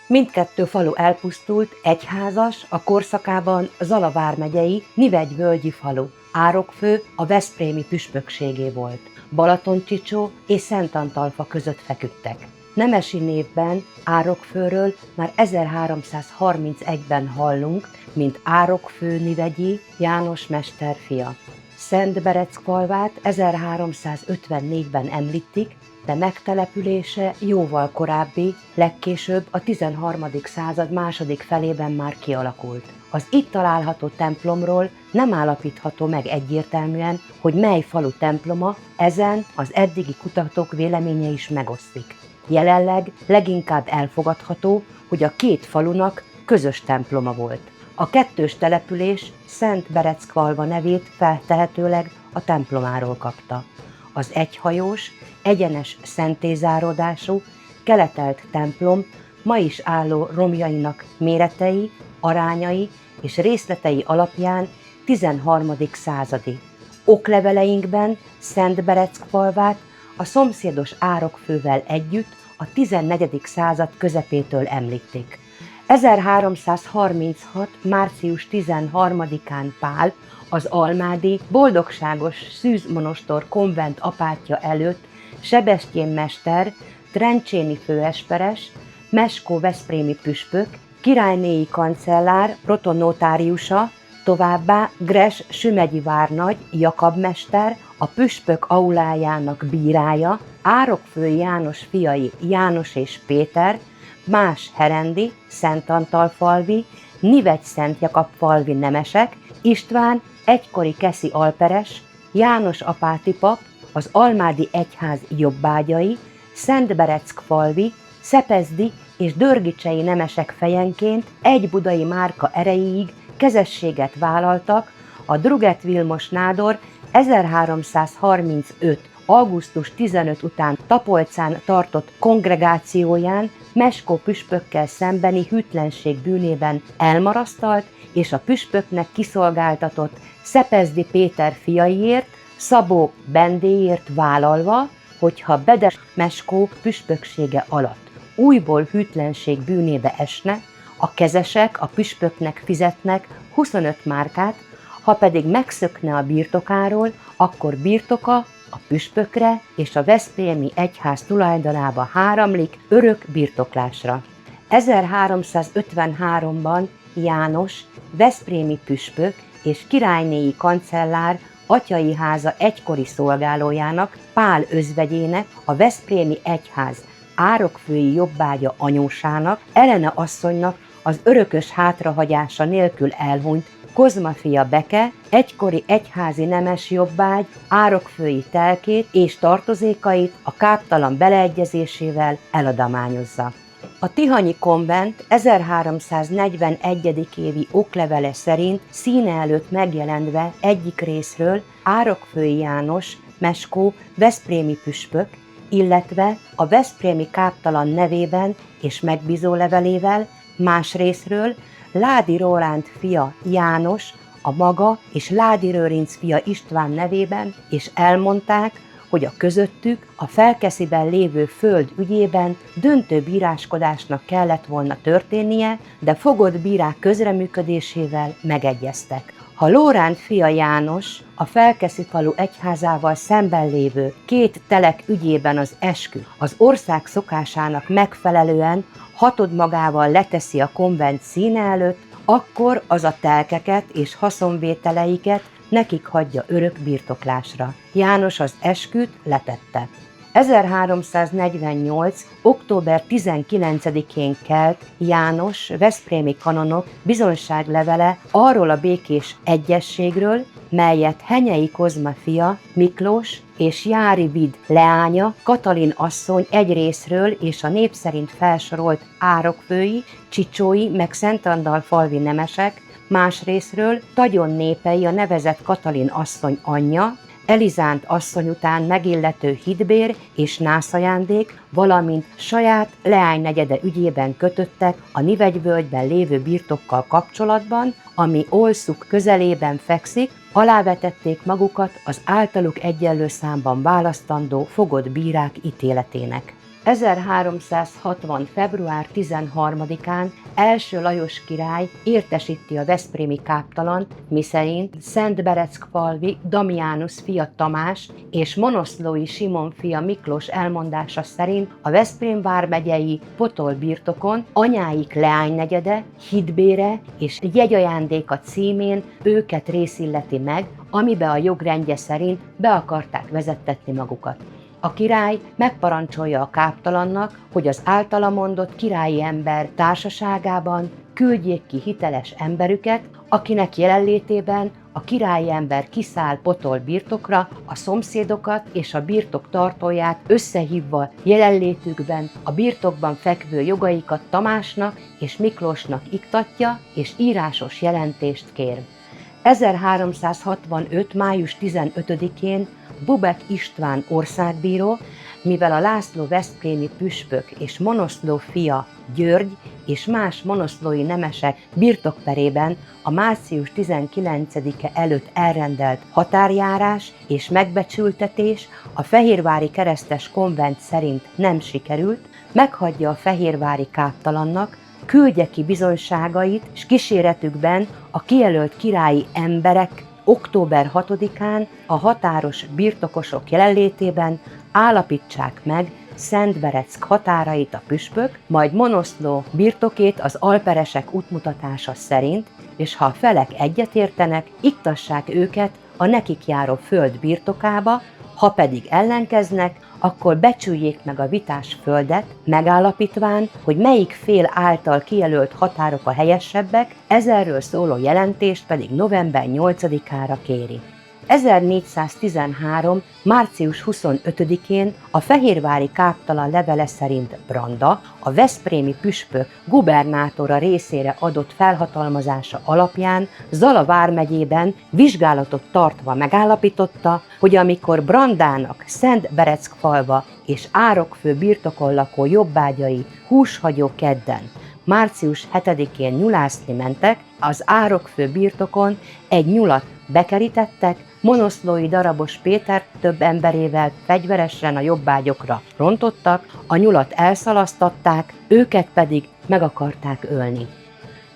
Mindkettő falu elpusztult, egyházas, a korszakában Zala vármegyei Nivegy-völgyi falu. Árokfő a veszprémi püspökségé volt. Balaton-Csicsó és Szent-Antalfa között feküdtek. Nemesi névben Árokfőről már 1331-ben hallunk, mint Árokfő-nivegyi János mester fia. Szentberecfalvát 1354-ben említik, de megtelepülése jóval korábbi, legkésőbb a 13. század második felében már kialakult. Az itt található templomról nem állapítható meg egyértelműen, hogy mely falu temploma, ezen az eddigi kutatók véleménye is megosztik. Jelenleg leginkább elfogadható, hogy a két falunak közös temploma volt. A kettős település Szentberecfalva nevét feltehetőleg a templomáról kapta. Az egyhajós, egyenes szentélyzáródású, keletelt templom ma is álló romjainak méretei, arányai és részletei alapján 13. századi. Okleveleinkben Szentberecfalvát a szomszédos Árokfővel együtt a 14. század közepétől említik. 1336. március 13-án Pál, az almádi Boldogságos Szűzmonostor konvent apátja előtt Sebestyén mester, trencséni főesperes, Meskó-veszprémi püspök, királynéi kancellár, protonotáriusa, továbbá Gres-sümegyi várnagy, Jakab mester, a püspök aulájának bírája, Árokfői János fiai János és Péter, más herendi, Szent-Antal-falvi, Nivegy-Szent-Jakab-falvi nemesek, István egykori keszi alperes, János apáti pap, az almádi egyház jobbágyai, Szentbereckfalvi, szepezdi és dörgicsei nemesek fejenként egy budai márka erejéig kezességet vállaltak a Druget Vilmos nádor 1335. augusztus 15 után Tapolcán tartott kongregációján Meskó püspökkel szembeni hűtlenség bűnében elmarasztalt és a püspöknek kiszolgáltatott Szepezdi Péter fiaiért, Szabó Bendéért vállalva, hogyha Bedes Meskó püspöksége alatt újból hűtlenség bűnébe esne, a kezesek a püspöknek fizetnek 25 márkát, ha pedig megszökne a birtokáról, akkor birtoka a püspökre és a veszprémi egyház tulajdonába háromlik örök birtoklásra. 1353-ban János, veszprémi püspök és királynéi kancellár atyai háza egykori szolgálójának, Pál özvegyének, a veszprémi egyház árokfői jobbágya anyósának, Elena asszonynak az örökös hátrahagyása nélkül elhunyt Kozma fia Beke egykori egyházi nemes jobbágy árokfői telkét és tartozékait a káptalan beleegyezésével eladományozza. A tihanyi konvent 1341. évi oklevele szerint színe előtt megjelenve egyik részről Árokfői János, Meskó, veszprémi püspök, illetve a veszprémi káptalan nevében és megbízó levelével, más részről Ládi Rólánd fia János, a maga és Ládi Rőrinc fia István nevében, és elmondták, hogy a közöttük a Felkesziben lévő föld ügyében döntő bíráskodásnak kellett volna történnie, de fogott bírák közreműködésével megegyeztek. Ha Lóránd fia János a Felkeszi falu egyházával szemben lévő két telek ügyében az eskü az ország szokásának megfelelően hatodmagával leteszi a konvent színe előtt, akkor az a telkeket és haszonvételeiket nekik hagyja örök birtoklásra. János az esküt letette. 1348. október 19-én kelt János veszprémi kanonok bizonyságlevele arról a békés egyességről, melyet Henyei Kozma fia, Miklós és Jári Vid leánya, Katalin asszony egy részről és a nép szerint felsorolt árokfői, csicsói meg Szentandalfalvi nemesek, más részről Tagyon népei a nevezett Katalin asszony anyja, Elizánt asszony után megillető hitbér és nászajándék, valamint saját leánynegyede ügyében kötöttek a Nivegyvölgyben lévő birtokkal kapcsolatban, ami Olszuk közelében fekszik, alávetették magukat az általuk egyenlő számban választandó fogott bírák ítéletének. 1360. február 13-án első Lajos király értesíti a veszprémi káptalant, miszerint Szentbereckfalvi Damianus fia Tamás és Monoszlói Simon fia Miklós elmondása szerint a Veszprém vármegyei Potol birtokon anyáik leánynegyede, hídbére és jegyajándéka címén őket részilleti meg, amibe a jogrendje szerint be akarták vezettetni magukat. A király megparancsolja a káptalannak, hogy az általa mondott királyi ember társaságában küldjék ki hiteles emberüket, akinek jelenlétében a királyi ember kiszáll Potol birtokra, a szomszédokat és a birtok tartóját összehívva jelenlétükben a birtokban fekvő jogaikat Tamásnak és Miklósnak iktatja és írásos jelentést kér. 1365. május 15-én Bubek István országbíró, mivel a László veszprémi püspök és Monoszló fia György és más monoszlói nemesek birtokperében a március 19-e előtt elrendelt határjárás és megbecsültetés a fehérvári keresztes konvent szerint nem sikerült, meghagyja a fehérvári káptalannak, küldje ki bizonyságait, s kíséretükben a kijelölt királyi emberek október 6-án a határos birtokosok jelenlétében állapítsák meg Szentbereck határait a püspök, majd Monoszló birtokét az alperesek útmutatása szerint, és ha a felek egyetértenek, iktassák őket a nekik járó föld birtokába, ha pedig ellenkeznek, akkor becsüljék meg a vitás földet, megállapítván, hogy melyik fél által kijelölt határok a helyesebbek, ezerről szóló jelentést pedig november 8-ára kéri. 1413. március 25-én a fehérvári káptalan levele szerint Branda, a veszprémi püspök gubernátora részére adott felhatalmazása alapján Zala vármegyében vizsgálatot tartva megállapította, hogy amikor Brandának Szentbereckfalva és Árokfő birtokon lakó jobbágyai húshagyó kedden, március 7-én nyulászni mentek, az Árokfő birtokon egy nyulat bekerítettek, Monoszlói Darabos Péter több emberével fegyveresen a jobbágyokra rontottak, a nyulat elszalasztatták, őket pedig meg akarták ölni.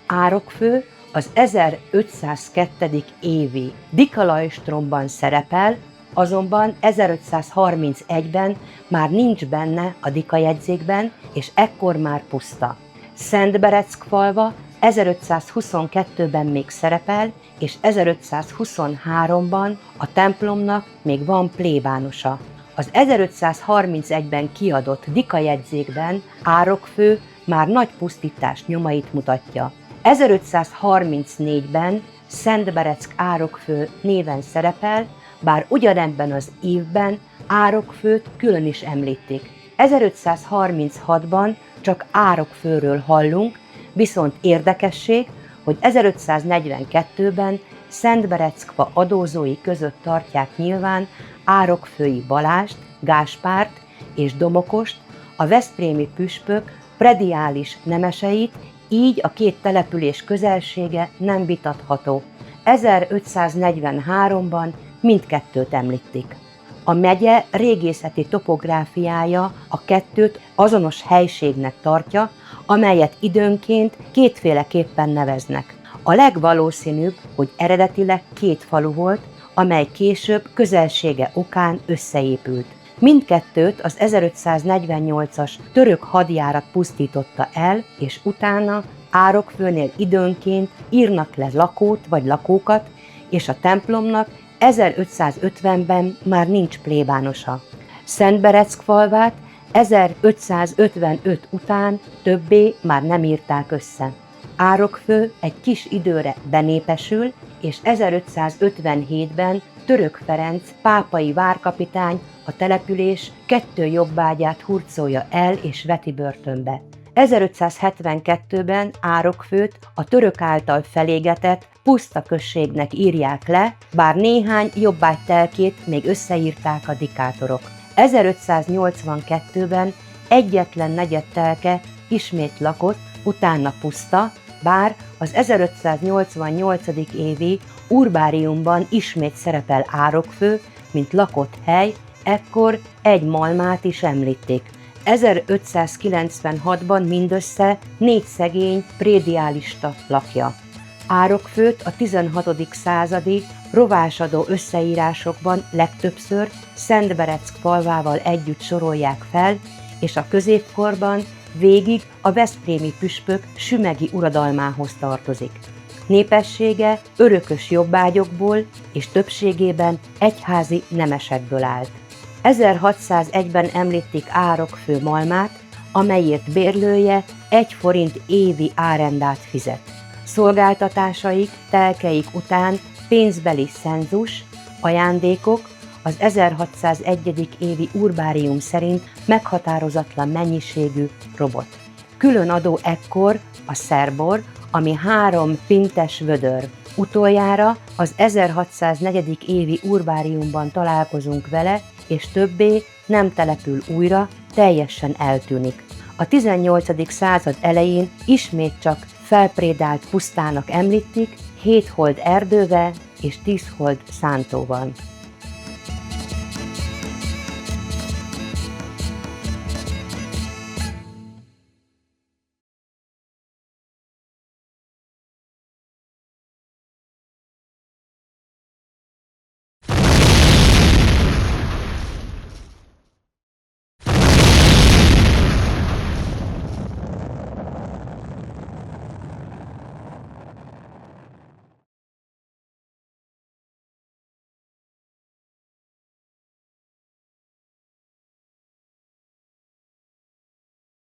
Árokfő az 1502. évi Dikalajstromban szerepel, azonban 1531-ben már nincs benne a dikajegyzékben, és ekkor már puszta. Szentbereckfalva 1522-ben még szerepel, és 1523-ban a templomnak még van plébánosa. Az 1531-ben kiadott dikajegyzékben Árokfő már nagy pusztítás nyomait mutatja. 1534-ben Szentbereck Árokfő néven szerepel, bár ugyanebben az évben Árokfőt külön is említik. 1536-ban csak Árokfőről hallunk, viszont érdekesség, hogy 1542-ben Szentbereckfa adózói között tartják nyilván Árokfői Balást, Gáspárt és Domokost, a veszprémi püspök prediális nemeseit, így a két település közelsége nem vitatható. 1543-ban mindkettőt említik. A megye régészeti topográfiája a kettőt azonos helységnek tartja, amelyet időnként kétféleképpen neveznek. A legvalószínűbb, hogy eredetileg két falu volt, amely később közelsége okán összeépült. Mindkettőt az 1548-as török hadjárat pusztította el, és utána Árokfőnél időnként írnak le lakót vagy lakókat, és a templomnak 1550-ben már nincs plébánosa. Szentbereckfalvát 1555 után többé már nem írták össze. Árokfő egy kis időre benépesül, és 1557-ben Török Ferenc pápai várkapitány a település 2 jobbágyát hurcolja el és veti börtönbe. 1572-ben Árokfőt a török által felégetett puszta községnek írják le, bár néhány jobbágy telkét még összeírták a dikátorok. 1582-ben egyetlen negyed telke ismét lakott, utána puszta, bár az 1588. évi urbáriumban ismét szerepel Árokfő, mint lakott hely, ekkor egy malmát is említik. 1596-ban mindössze 4 szegény prédiálista lakja. Árokfőt a 16. századi rovásadó összeírásokban legtöbbször Szentbereck falvával együtt sorolják fel, és a középkorban végig a veszprémi püspök sümegi uradalmához tartozik. Népessége örökös jobbágyokból és többségében egyházi nemesekből állt. 1601-ben említik Árokfő malmát, amelyért bérlője 1 forint évi árendát fizet. Szolgáltatásaik, telkeik után pénzbeli szenzus, ajándékok az 1601. évi urbárium szerint meghatározatlan mennyiségű robot. Külön adó ekkor a szerbor, ami 3 pintes vödör. Utoljára az 1604. évi urbáriumban találkozunk vele, és többé nem települ újra, teljesen eltűnik. A 18. század elején ismét csak felprédált pusztának említik, 7 hold erdővel és 10 hold szántóval.